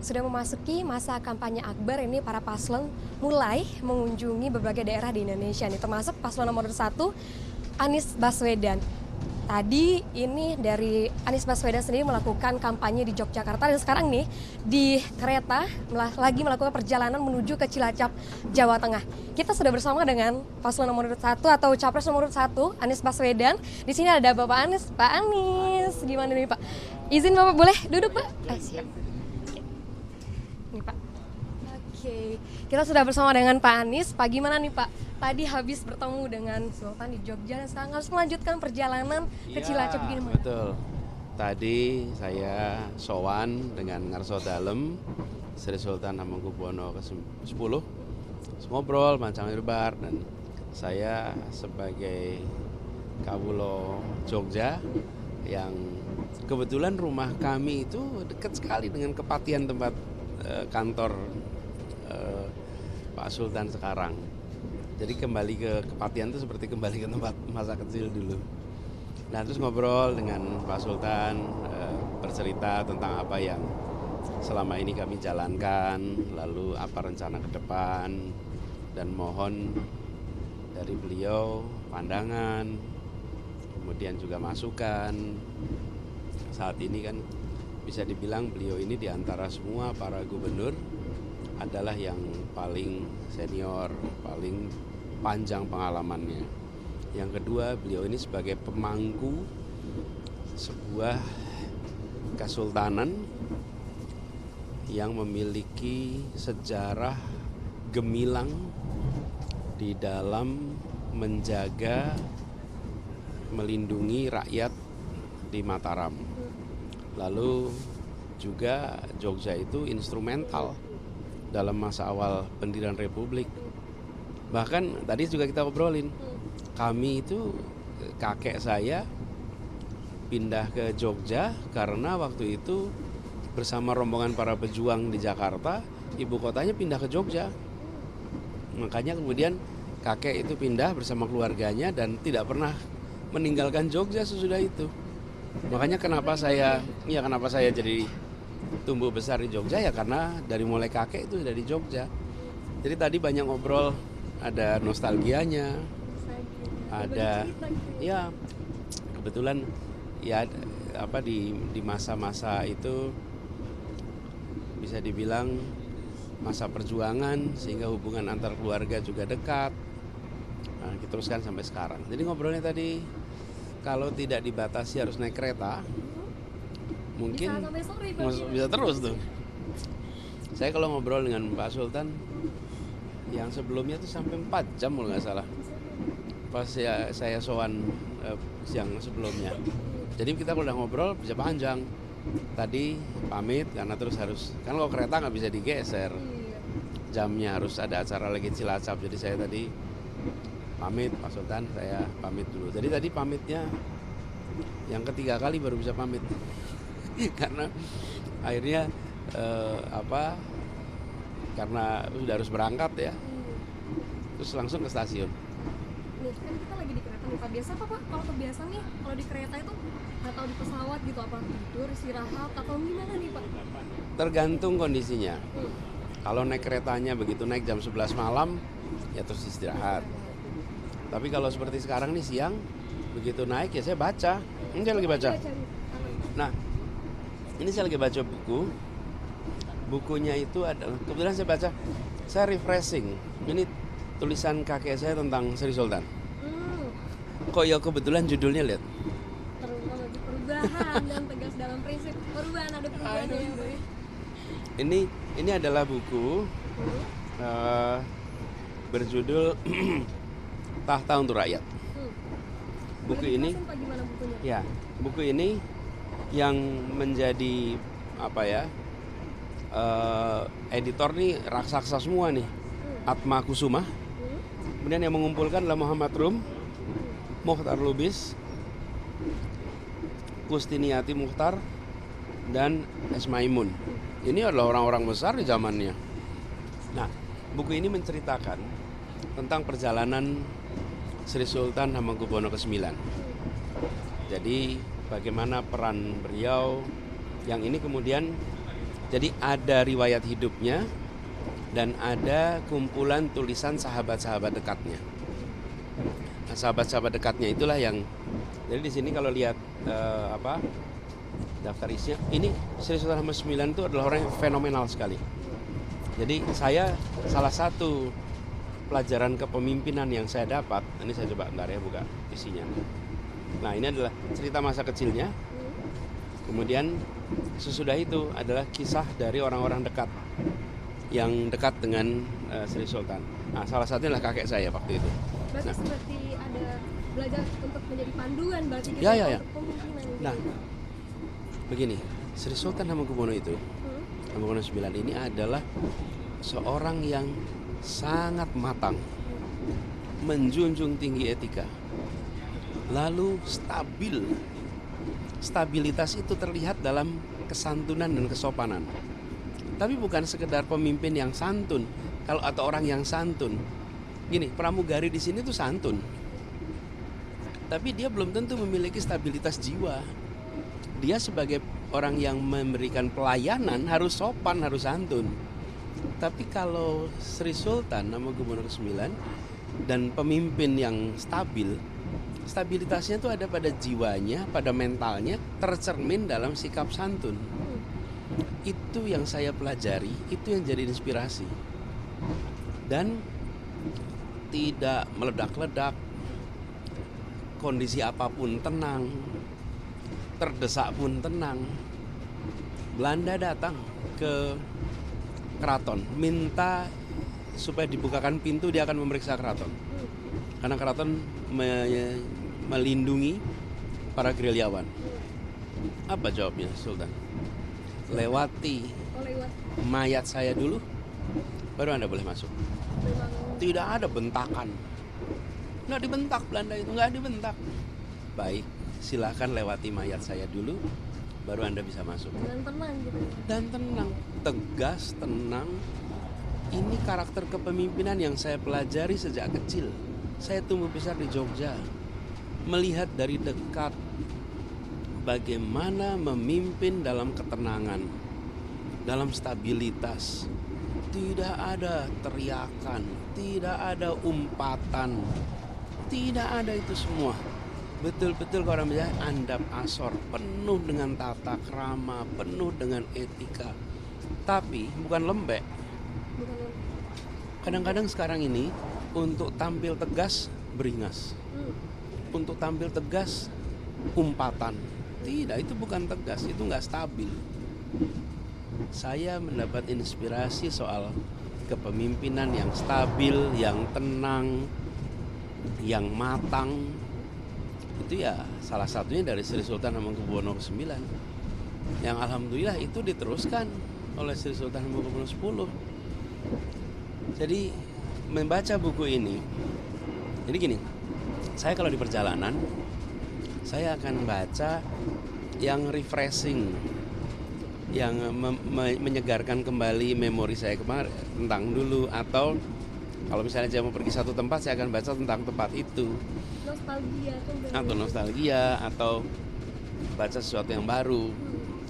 Sudah memasuki masa kampanye akbar ini, para paslon mulai mengunjungi berbagai daerah di Indonesia nih, termasuk paslon nomor 1 Anies Baswedan. Tadi ini dari Anies Baswedan sendiri melakukan kampanye di Yogyakarta, dan sekarang nih di kereta lagi melakukan perjalanan menuju ke Cilacap, Jawa Tengah. Kita sudah bersama dengan paslon nomor 1 atau capres nomor 1 Anies Baswedan. Di sini ada Bapak Anies. Pak Anies, gimana nih Pak? Izin Bapak boleh duduk Pak? Siap. Nih Pak. Oke, kita sudah bersama dengan Pak Anies. Pak, gimana nih Pak? Tadi habis bertemu dengan Sultan di Jogja dan sekarang harus melanjutkan perjalanan ke Cilacap, gimana? Betul. Tadi saya sowan dengan Ngarso Dalem, Sri Sultan Hamengkubuwono ke-10, ngobrol macam lebar, dan saya sebagai Kawulo Jogja yang kebetulan rumah kami itu dekat sekali dengan Kepatihan tempat kantor Pak Sultan sekarang. Jadi kembali ke Kepatihan itu seperti kembali ke tempat masa kecil dulu. Nah, terus ngobrol dengan Pak Sultan, bercerita tentang apa yang selama ini kami jalankan, lalu apa rencana ke depan, dan mohon dari beliau pandangan, kemudian juga masukan. Saat ini kan bisa dibilang beliau ini di antara semua para gubernur adalah yang paling senior, paling panjang pengalamannya. Yang kedua, beliau ini sebagai pemangku sebuah kesultanan yang memiliki sejarah gemilang di dalam menjaga, melindungi rakyat di Mataram. Lalu juga Jogja itu instrumental dalam masa awal pendirian Republik. Bahkan tadi juga kita obrolin, kami itu, kakek saya pindah ke Jogja karena waktu itu bersama rombongan para pejuang di Jakarta, ibu kotanya pindah ke Jogja. Makanya kemudian kakek itu pindah bersama keluarganya dan tidak pernah meninggalkan Jogja sesudah itu. Makanya kenapa saya jadi tumbuh besar di Jogja, ya karena dari mulai kakek itu dari Jogja. Jadi tadi banyak ngobrol, ada nostalgianya, ada ya kebetulan ya apa di masa-masa itu bisa dibilang masa perjuangan, sehingga hubungan antar keluarga juga dekat. Nah, diteruskan sampai sekarang. Jadi ngobrolnya tadi, kalau tidak dibatasi harus naik kereta, mungkin bisa terus tuh. Saya kalau ngobrol dengan Pak Sultan yang sebelumnya tuh sampai 4 jam kalau nggak salah, pas saya sowan siang sebelumnya. Jadi kita udah ngobrol bisa panjang. Tadi pamit karena terus harus, kan kalau kereta nggak bisa digeser jamnya, harus ada acara lagi Cilacap. Jadi saya tadi pamit Pak Sultan, saya pamit dulu. Jadi tadi pamitnya yang ketiga kali baru bisa pamit karena akhirnya karena sudah harus berangkat ya, terus langsung ke stasiun. Nih kan kita lagi di kereta nih Pak, biasa apa Pak kalau kebiasaan nih kalau di kereta itu atau di pesawat gitu, apa tidur, istirahat atau gimana nih Pak? Tergantung kondisinya. Kalau naik keretanya begitu naik jam 11 malam ya terus istirahat. Tapi kalau seperti sekarang nih siang, begitu naik ya saya baca. Ini saya lagi baca. Nah, ini saya lagi baca buku. Bukunya itu adalah, kebetulan saya baca, saya refreshing. Ini tulisan kakek saya tentang Sri Sultan. Kok ya kebetulan judulnya lihat. Perubahan dan tegas dalam prinsip perubahan, ada perubahan ya. Ini adalah buku berjudul Tahta untuk Rakyat. Buku ini, ya, buku ini yang menjadi editor nih raksasa semua nih, Atma Kusuma. Kemudian yang mengumpulkan adalah Muhammad Rum, Mukhtar Lubis, Kustiniati Mukhtar, dan Esmaimun. Ini adalah orang-orang besar di zamannya. Nah, buku ini menceritakan tentang perjalanan Sri Sultan Hamengkubuwono ke-9. Jadi bagaimana peran beliau, yang ini kemudian Jadi ada riwayat hidupnya dan ada kumpulan tulisan sahabat-sahabat dekatnya. Nah, sahabat-sahabat dekatnya itulah yang, jadi di sini kalau lihat daftar isinya, ini Sri Sultan Hamengkubuwono IX itu adalah orang yang fenomenal sekali. Jadi saya salah satu pelajaran kepemimpinan yang saya dapat, ini saya coba bentar ya buka isinya. Nah, ini adalah cerita masa kecilnya. Kemudian sesudah itu adalah kisah dari orang-orang dekat yang dekat dengan Sri Sultan. Nah, salah satunya adalah kakek saya waktu itu. Berarti seperti ada belajar untuk menjadi panduan berarti gitu Ya. untuk pemimpinan. Nah, begini, Sri Sultan Hamengkubuwono itu, Hamengkubuwono IX ini adalah seorang yang sangat matang, menjunjung tinggi etika, lalu stabil. Stabilitas itu terlihat dalam kesantunan dan kesopanan. Tapi bukan sekedar pemimpin yang santun, kalau atau orang yang santun. Gini, pramugari di sini tuh santun, tapi dia belum tentu memiliki stabilitas jiwa. Dia sebagai orang yang memberikan pelayanan harus sopan, harus santun. Tapi kalau Sri Sultan Hamengkubuwono IX dan pemimpin yang stabil, stabilitasnya itu ada pada jiwanya, pada mentalnya, tercermin dalam sikap santun. Itu yang saya pelajari, itu yang jadi inspirasi. Dan tidak meledak-ledak, kondisi apapun tenang, terdesak pun tenang. Belanda datang ke keraton, minta supaya dibukakan pintu, dia akan memeriksa keraton. Karena keraton melindungi para gerilyawan. Apa jawabnya Sultan? Lewati mayat saya dulu, baru Anda boleh masuk. Tidak ada bentakan. Nggak dibentak Belanda itu, nggak dibentak. Baik, silakan lewati mayat saya dulu, baru Anda bisa masuk. Dan tenang gitu. Dan tenang, tegas, tenang. Ini karakter kepemimpinan yang saya pelajari sejak kecil. Saya tumbuh besar di Jogja, melihat dari dekat bagaimana memimpin dalam ketenangan, dalam stabilitas. Tidak ada teriakan, tidak ada umpatan, tidak ada itu semua. Betul-betul kalau orang bilang andap asor, penuh dengan tata krama, penuh dengan etika. Tapi bukan lembek. Kadang-kadang sekarang ini untuk tampil tegas beringas, untuk tampil tegas umpatan. Tidak, itu bukan tegas, itu nggak stabil. Saya mendapat inspirasi soal kepemimpinan yang stabil, yang tenang, yang matang. Itu ya salah satunya dari Sri Sultan Hamengkubuwono IX, yang alhamdulillah itu diteruskan oleh Sri Sultan Hamengkubuwono X. Jadi membaca buku ini, jadi gini, saya kalau di perjalanan saya akan baca yang refreshing, yang menyegarkan kembali memori saya kemarin tentang dulu. Atau kalau misalnya saya mau pergi satu tempat, saya akan baca tentang tempat itu, nostalgia, atau baca sesuatu yang baru.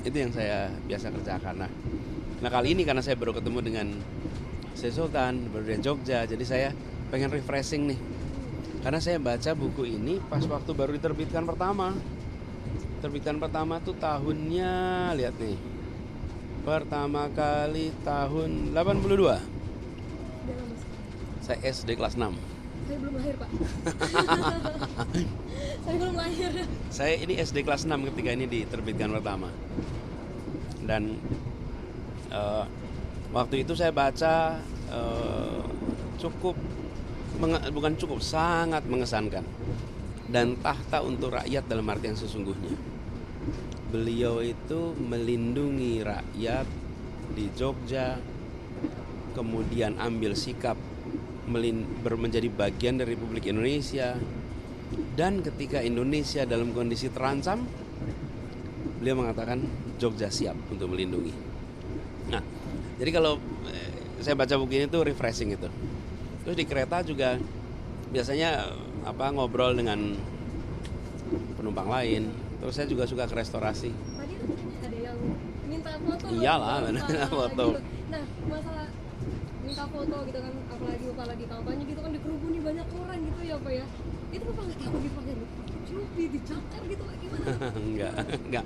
Itu yang saya biasa kerjakan. Nah kali ini karena saya baru ketemu dengan Sri Sultan, baru dari Jogja, jadi saya pengen refreshing nih. Karena saya baca buku ini pas waktu baru diterbitkan pertama. Terbitan pertama tuh tahunnya, lihat nih, pertama kali tahun 82. Saya SD kelas 6. Saya belum lahir, Pak. Saya belum lahir. Saya ini SD kelas 6 ketika ini diterbitkan pertama. Dan waktu itu saya baca sangat mengesankan. Dan tahta untuk rakyat dalam arti yang sesungguhnya. Beliau itu melindungi rakyat di Jogja, kemudian ambil sikap menjadi bagian dari Republik Indonesia. Dan ketika Indonesia dalam kondisi terancam, beliau mengatakan Jogja siap untuk melindungi. Nah, jadi kalau saya baca buku ini tuh refreshing itu. Terus di kereta juga biasanya ngobrol dengan penumpang lain. Terus saya juga suka ke restorasi. Tadi ada yang minta foto Iyalah, foto. Gitu. Nah, masalah minta foto gitu kan, apalagi kampanye gitu kan, dikerubuni banyak orang gitu ya Pak ya. Itu Bapak nggak takut dipakai cupi, dicakar gitu Pak, gimana? Enggak.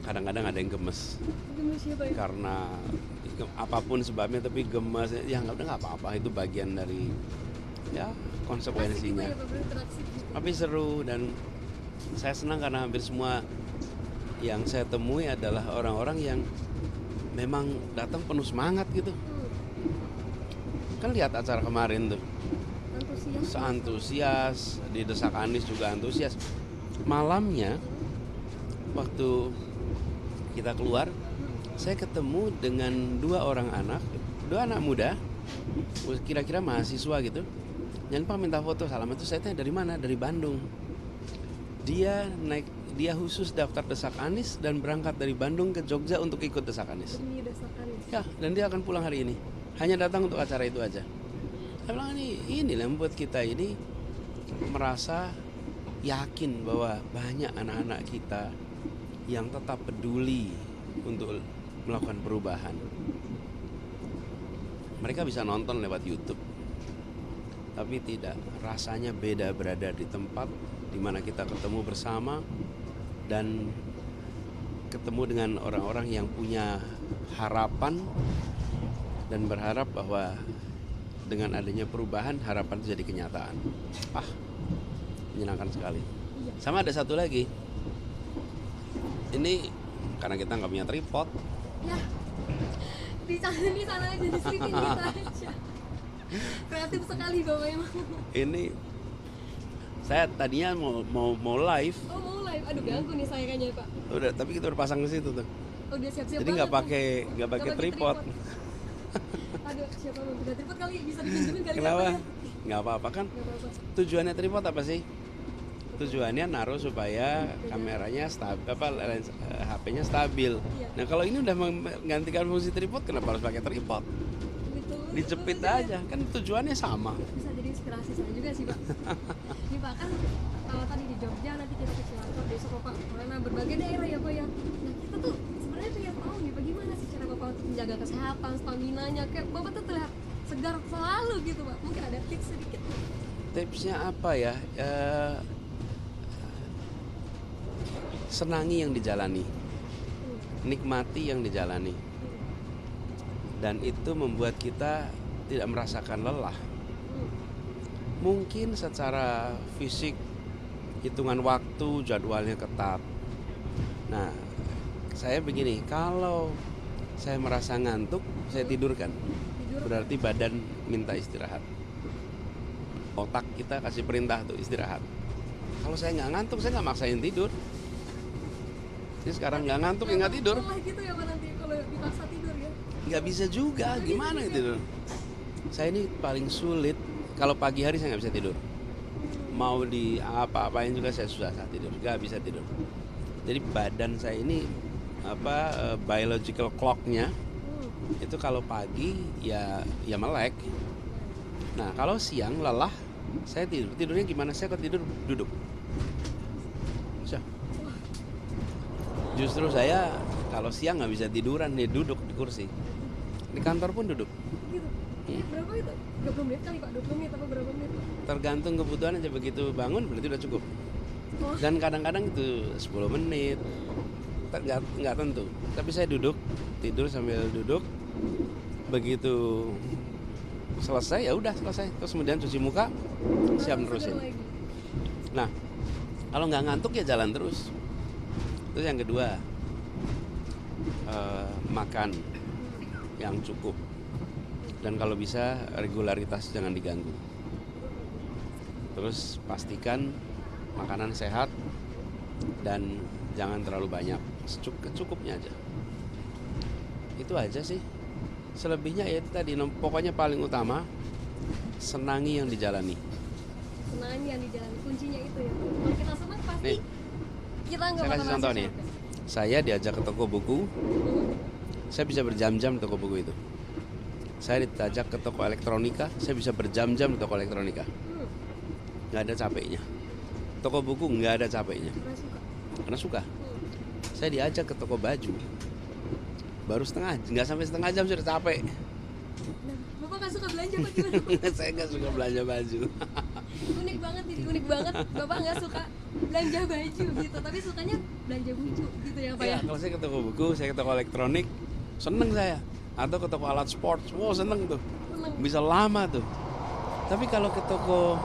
Kadang-kadang ada yang gemes Gemes ya Pak ya? karena apapun sebabnya, tapi gemes ya nggak apa-apa, itu bagian dari ya konsekuensinya. Asik gitu ya Pak, berinteraksi gitu. Tapi seru, dan saya senang karena hampir semua yang saya temui adalah orang-orang yang memang datang penuh semangat gitu. Kan lihat acara kemarin tuh, Antusias. seantusias, di Desak Anies juga antusias. Malamnya waktu kita keluar, saya ketemu dengan dua anak muda, kira-kira mahasiswa gitu, yang Pak minta foto. Salam itu saya tanya dari mana? Dari Bandung. Dia khusus daftar Desak Anies dan berangkat dari Bandung ke Jogja untuk ikut Desak Anies. Demi Desak Anies. Ya, dan dia akan pulang hari ini. Hanya datang untuk acara itu aja. Saya bilang ini yang membuat kita ini merasa yakin bahwa banyak anak-anak kita yang tetap peduli untuk melakukan perubahan. Mereka bisa nonton lewat YouTube, tapi tidak, rasanya beda berada di tempat di mana kita ketemu bersama dan ketemu dengan orang-orang yang punya harapan dan berharap bahwa dengan adanya perubahan, harapan itu jadi kenyataan. Menyenangkan sekali. Sama ada satu lagi, ini karena kita nggak punya tripod, Ya, di sana aja, diselipin kita aja. Kreatif sekali Bapak emang. ini saya tadinya mau live, Oh mau live, aduh ganggu nih saya kayaknya Pak. udah, tapi kita udah pasang ke situ tuh. Udah siap-siap Jadi nggak pakai tripod. Aduh, siapa mau punya tripod kali, bisa dipinjemin kali. Kenapa? Ya? Nggak apa-apa kan? Nggak apa-apa. Tujuannya tripod apa sih? Tujuannya naruh supaya kameranya HP-nya stabil. Iya. Nah kalau ini udah menggantikan fungsi tripod, kenapa harus pakai tripod? Betul. Dijepit betul aja, kan tujuannya sama. Bisa jadi inspirasi saya juga sih Pak. Ini Pak kan tadi di Jogja, nanti kita ke Cilacap, besok Bapak mana berbagai daerah ya Pak ya. Nah kita tuh sebenarnya pengen tahu nih bagaimana sih cara Bapak untuk menjaga kesehatan, stamina-nya, kayak Bapak tuh terlihat segar selalu gitu Pak. Mungkin ada tips sedikit. Tipsnya apa ya? Senangi yang dijalani, nikmati yang dijalani, dan itu membuat kita tidak merasakan lelah. Mungkin secara fisik hitungan waktu, jadwalnya ketat. Nah, saya begini, kalau saya merasa ngantuk, saya tidurkan. Berarti badan minta istirahat. Otak kita kasih perintah tuh istirahat. Kalau saya nggak ngantuk, saya nggak maksain tidur. Jadi sekarang nggak ngantuk, ya nggak tidur. Lelah gitu ya Pak nanti kalau dipaksa tidur ya. Nggak bisa juga, gimana gitu. Saya ini paling sulit, kalau pagi hari saya nggak bisa tidur. Mau di apa-apain juga saya susah saat tidur, nggak bisa tidur. Jadi badan saya ini biological clock-nya itu kalau pagi ya melek. Nah kalau siang lelah, saya tidurnya gimana? Saya kalau tidur duduk. Bisa. Justru saya kalau siang nggak bisa tiduran nih, duduk di kursi. Di kantor pun duduk. Gitu. Berapa itu? 30 menit kali Pak, 20 menit apa berapa menit Pak? Tergantung kebutuhan aja, begitu bangun berarti udah cukup. Oh. Dan kadang-kadang itu 10 menit, nggak tentu. Tapi saya duduk, tidur sambil duduk. Begitu selesai ya udah selesai. Terus kemudian cuci muka, siap nerusin. Nah, kalau nggak ngantuk ya jalan terus. Terus yang kedua, makan yang cukup, dan kalau bisa regularitas jangan diganggu. Terus pastikan makanan sehat dan jangan terlalu banyak, secukupnya aja. Itu aja sih. Selebihnya ya itu tadi, pokoknya paling utama senangi yang dijalani. Senangan yang dijalani, kuncinya itu ya. Kalau kita senang pasti Nih, kita nggak saya bakal kasih contoh rasa nih. capek. Saya diajak ke toko buku, saya bisa berjam-jam di toko buku itu. Saya diajak ke toko elektronika, saya bisa berjam-jam di toko elektronika. Nggak ada capeknya. Toko buku nggak ada capeknya, Karena suka. karena suka. Saya diajak ke toko baju, baru nggak sampai setengah jam sudah capek. Nah, Bapak nggak suka belanja apa gimana? Saya nggak suka belanja baju. Unik banget, jadi unik banget. Bapak nggak suka belanja baju gitu, tapi sukanya belanja buku gitu ya Pak ya? Ya, kalau saya ke toko buku, saya ke toko elektronik, seneng saya. Atau ke toko alat sport, wow seneng tuh. Seneng. Bisa lama tuh. Tapi kalau ke toko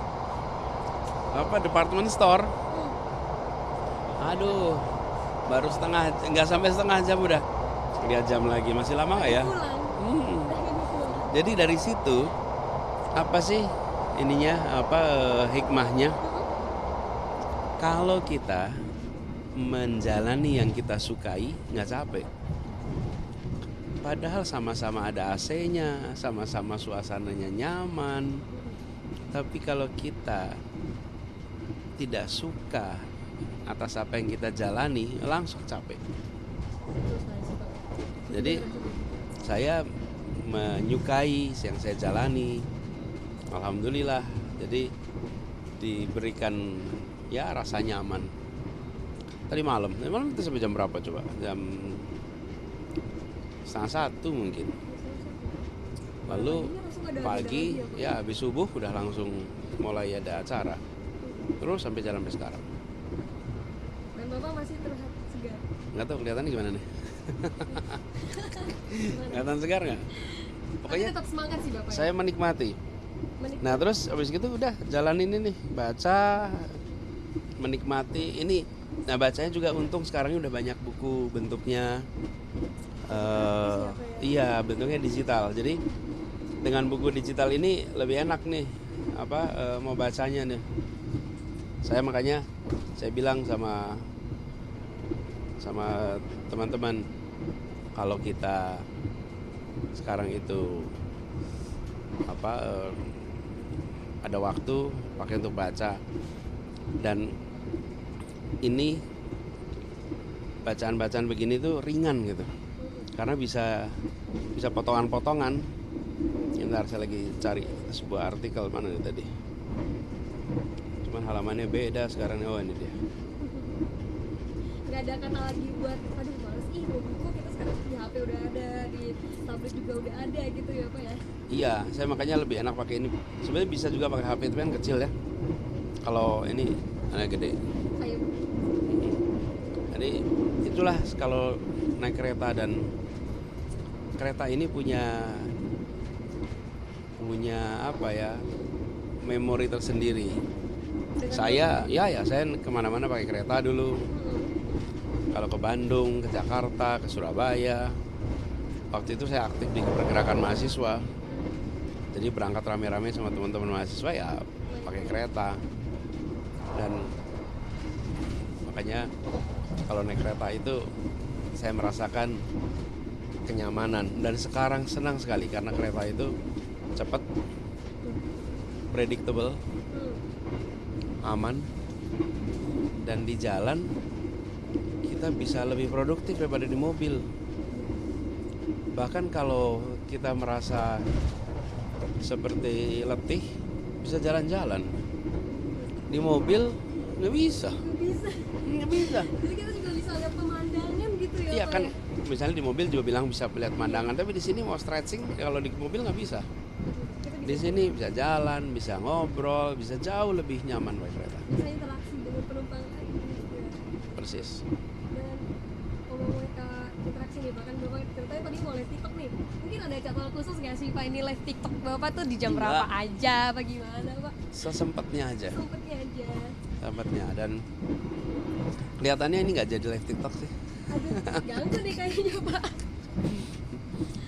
department store, aduh, baru nggak sampai setengah jam udah. Lihat jam lagi, masih lama nggak ya? Pulang. Jadi dari situ apa sih ininya hikmahnya? Kalau kita menjalani yang kita sukai nggak capek. Padahal sama-sama ada AC-nya, sama-sama suasananya nyaman. Tapi kalau kita tidak suka atas apa yang kita jalani, langsung capek. Jadi saya menyukai yang saya jalani, alhamdulillah. Jadi diberikan ya rasa nyaman. Tadi malam itu sampai jam berapa coba? Jam 12:30 mungkin. Lalu pagi ya habis subuh udah langsung mulai ada acara. Terus sampai jalan sampai sekarang. Dan Bapak masih terlihat segar. Nggak tahu kelihatannya gimana nih? Kelihatan segar nggak? Pokoknya tetap semangat sih Bapak. saya menikmati. Nah terus habis gitu udah jalan ini nih, baca, menikmati ini. Nah bacanya juga untung sekarang udah banyak buku bentuknya, iya bentuknya digital. Jadi dengan buku digital ini lebih enak nih, mau bacanya nih. Makanya saya bilang sama teman-teman, kalau kita sekarang itu ada waktu pakai untuk baca, dan ini bacaan-bacaan begini tuh ringan gitu karena bisa potongan-potongan. Bentar, saya lagi cari sebuah artikel mana nih tadi, cuman halamannya beda sekarang. Oh ini dia. Nggak ada kata lagi buat aduh males mau buku, kita sekarang di HP udah ada, di tablet juga udah ada gitu ya Pak ya. Iya, saya makanya lebih enak pakai ini. Sebenarnya bisa juga pakai HP, tapi kan kecil ya. Kalau ini agak gede. Saya Jadi itulah kalau naik kereta, dan kereta ini punya memori tersendiri. Saya kemana-mana pakai kereta dulu. Kalau ke Bandung, ke Jakarta, ke Surabaya. Waktu itu saya aktif di pergerakan mahasiswa. Jadi berangkat rame-rame sama teman-teman mahasiswa ya pakai kereta. Dan makanya kalau naik kereta itu saya merasakan kenyamanan, dan sekarang senang sekali karena kereta itu cepat, predictable, aman, dan di jalan kita bisa lebih produktif daripada di mobil. Bahkan kalau kita merasa seperti letih, bisa jalan-jalan. Di mobil nggak bisa. Jadi kita juga bisa lihat pemandangan gitu ya. Iya Pak, kan, ya? misalnya di mobil juga bilang bisa lihat pemandangan, tapi di sini mau stretching, kalau di mobil nggak bisa. Di sini bisa jalan, bisa ngobrol, bisa jauh lebih nyaman pakai kereta. Bisa interaksi dengan penumpang lain gitu ya. Persis. Dan ngomong-ngomong interaksi nih, bahkan Bapak ceritanya tadi mau live TikTok nih. Mungkin ada jadwal khusus nggak sih Pak ini live TikTok Bapak tuh di jam berapa aja, apa gimana Pak? Sesempatnya aja. Sempatnya. Dan kelihatannya ini nggak jadi live TikTok sih. Aduh, ganggu nih kayaknya Pak.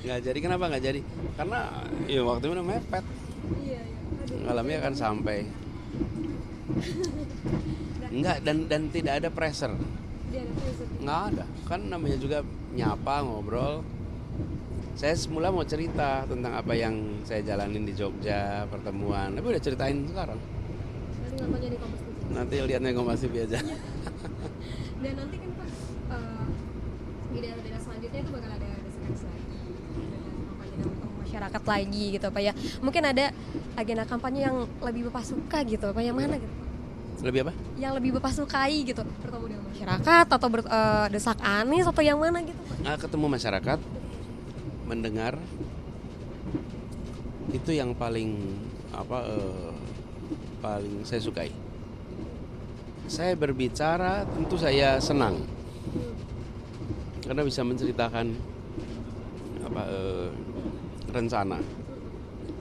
Nggak jadi, kenapa nggak jadi? Karena ya waktu itu mepet. Iya. Aduh. Malamnya kan sampai. Enggak, dan tidak ada pressure. Dia ada pressure. Nggak ada, kan namanya juga nyapa, ngobrol. Saya semula mau cerita tentang apa yang saya jalanin di Jogja, pertemuan, tapi udah ceritain sekarang. Nanti nontonnya di Kompas TV. Nanti lihatnya Kompas TV aja. Dan nanti kan Pak di daerah-daerah selanjutnya itu bakal ada desakan lagi dengan kampanye untuk masyarakat lagi gitu Pak ya. Mungkin ada agenda kampanye yang lebih Bapak suka gitu Pak, yang mana gitu? Lebih apa? Yang lebih Bapak sukai gitu, bertemu dengan masyarakat atau desak Anies atau yang mana gitu Pak? Ketemu masyarakat, mendengar itu yang paling paling saya sukai. Saya berbicara tentu saya senang karena bisa menceritakan rencana.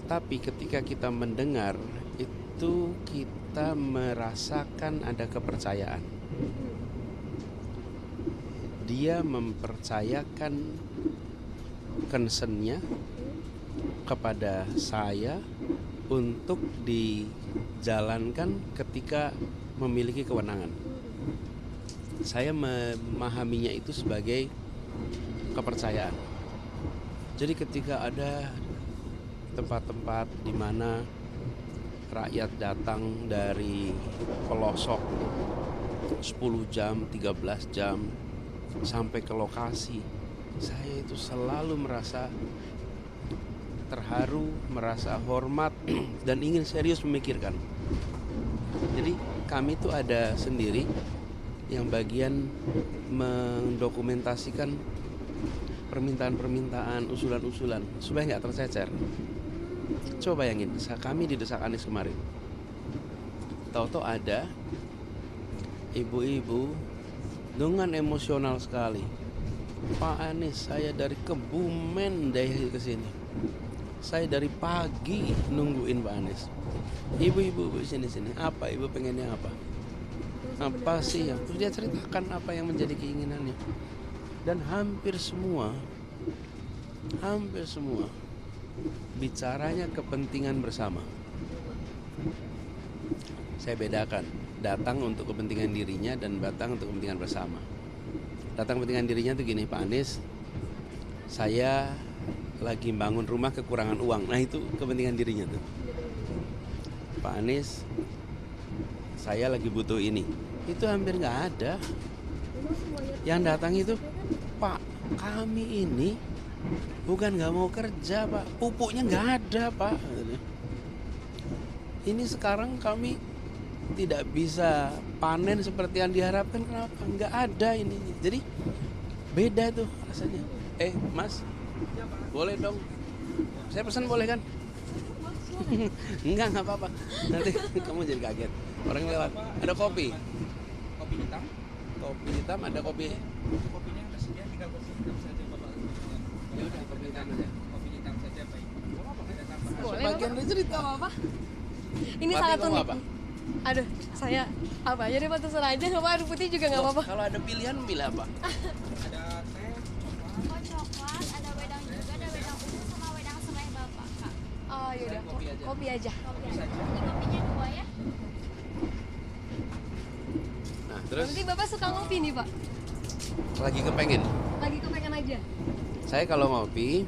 Tapi ketika kita mendengar itu kita merasakan ada kepercayaan. Dia mempercayakan concern-nya kepada saya untuk dijalankan ketika memiliki kewenangan. Saya memahaminya itu sebagai kepercayaan. Jadi ketika ada tempat-tempat di mana rakyat datang dari pelosok 10 jam, 13 jam sampai ke lokasi, saya itu selalu merasa terharu, merasa hormat dan ingin serius memikirkan. Jadi kami itu ada sendiri yang bagian mendokumentasikan permintaan-permintaan, usulan-usulan supaya nggak tercecer. Coba bayangin, kami didesak Anies kemarin. Tahu-tahu ada ibu-ibu dengan emosional sekali. Pak Anies, saya dari Kebumen deh ke sini. Saya dari pagi nungguin Pak Anies. Ibu-ibu sini, apa ibu pengennya apa? Apa sih yang terus dia ceritakan apa yang menjadi keinginannya. Dan hampir semua bicaranya kepentingan bersama. Saya bedakan, datang untuk kepentingan dirinya dan datang untuk kepentingan bersama. Datang kepentingan dirinya tuh gini, Pak Anies, saya lagi bangun rumah kekurangan uang. Nah itu kepentingan dirinya tuh. Pak Anies, saya lagi butuh ini. Itu hampir nggak ada. Yang datang itu, Pak, kami ini bukan nggak mau kerja, Pak. Pupuknya nggak ada, Pak. Ini sekarang kami tidak bisa panen seperti yang diharapkan. Kenapa? Nggak ada ini. Jadi beda tuh rasanya. Mas, boleh dong. Saya pesan boleh kan? Enggak apa-apa. Nanti kamu jadi kaget. Orang lewat. Ada kopi. Kopi hitam. Kopi hitam, ada kopi. Kopinya tersedia, tinggal kopi hitam saja Bapak. Ya udah, kopi hitam aja. Kopi hitam saja baik. Ada tambahan. Boleh, Sebagian Bapak? dari cerita. Gak apa-apa. Ini Pati sangat kamu unik. apa? Aduh, saya apa? Jadi Pak terserah aja, nggak apa air putih juga nggak apa-apa. Kalau ada pilihan, pilih apa? Ada teh. Oh coklat, ada wedang juga, ada wedang ungu sama wedang selai bapak kak. Oh yaudah, Kopi aja. kopi aja. Kopi aja. Ini kopinya 2 ya. Nah, terus Nanti Bapak suka ngopi nih Pak? lagi kepengen. Lagi kepengen aja? Saya kalau ngopi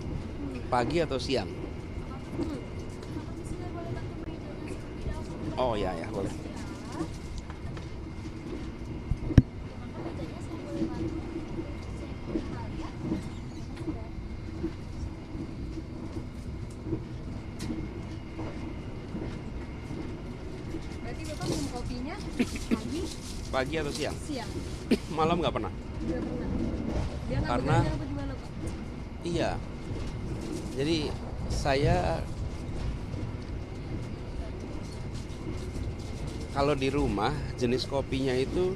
pagi atau siang? Bapak di sini boleh bantu menghitung seperti dahulu. Oh ya boleh. Maka mejanya saya boleh bantu. Saya kenal ya. Berarti Bapak minum kopinya pagi, Pagi atau siang? siang? Malam nggak pernah. Nggak pernah. Dia nggak Karena- bekerja apa gimana Pak? Iya. Jadi saya kalau di rumah jenis kopinya itu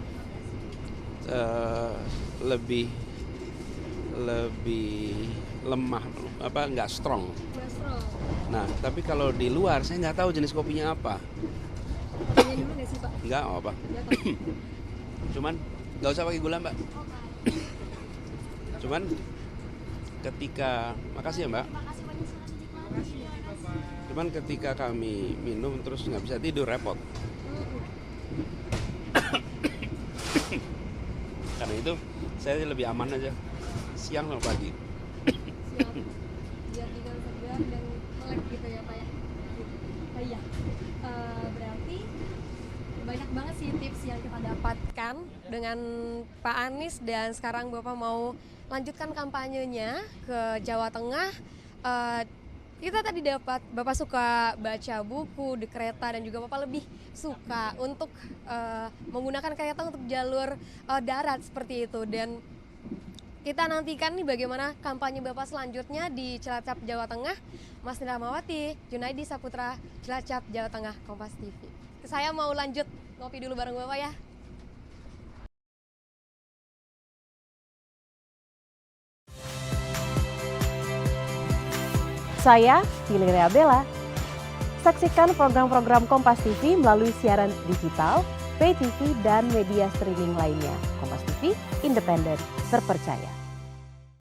lebih lemah, nggak strong. Kolesterol. Nah, tapi kalau di luar saya nggak tahu jenis kopinya apa. Tanya dulu nggak sih Pak? Nggak apa. Nggak tahu. Cuman nggak usah pakai gula, Mbak. Cuman ketika, makasih ya Mbak. Terima kasih banyak sudah dinikmati. Cuman ketika kami minum terus nggak bisa tidur, repot. Karena itu saya lebih aman aja siang sama pagi. Siap. Biar tidak segar dan melek gitu ya Pak ya. Oh iya. Berarti banyak banget sih tips yang kita dapatkan dengan Pak Anies dan sekarang Bapak mau lanjutkan kampanyenya ke Jawa Tengah. Kita tadi dapat Bapak suka baca buku di kereta dan juga Bapak lebih suka untuk menggunakan kereta untuk jalur darat seperti itu, dan Kita nantikan nih bagaimana kampanye Bapak selanjutnya di Cilacap, Jawa Tengah. Mas Nira Mawati, Junaidi Saputra, Cilacap, Jawa Tengah, Kompas TV. Saya mau lanjut ngopi dulu bareng Bapak ya. Saya Valeria Bella. Saksikan program-program Kompas TV melalui siaran digital, pay TV, dan media streaming lainnya. Kompas TV, independen, terpercaya.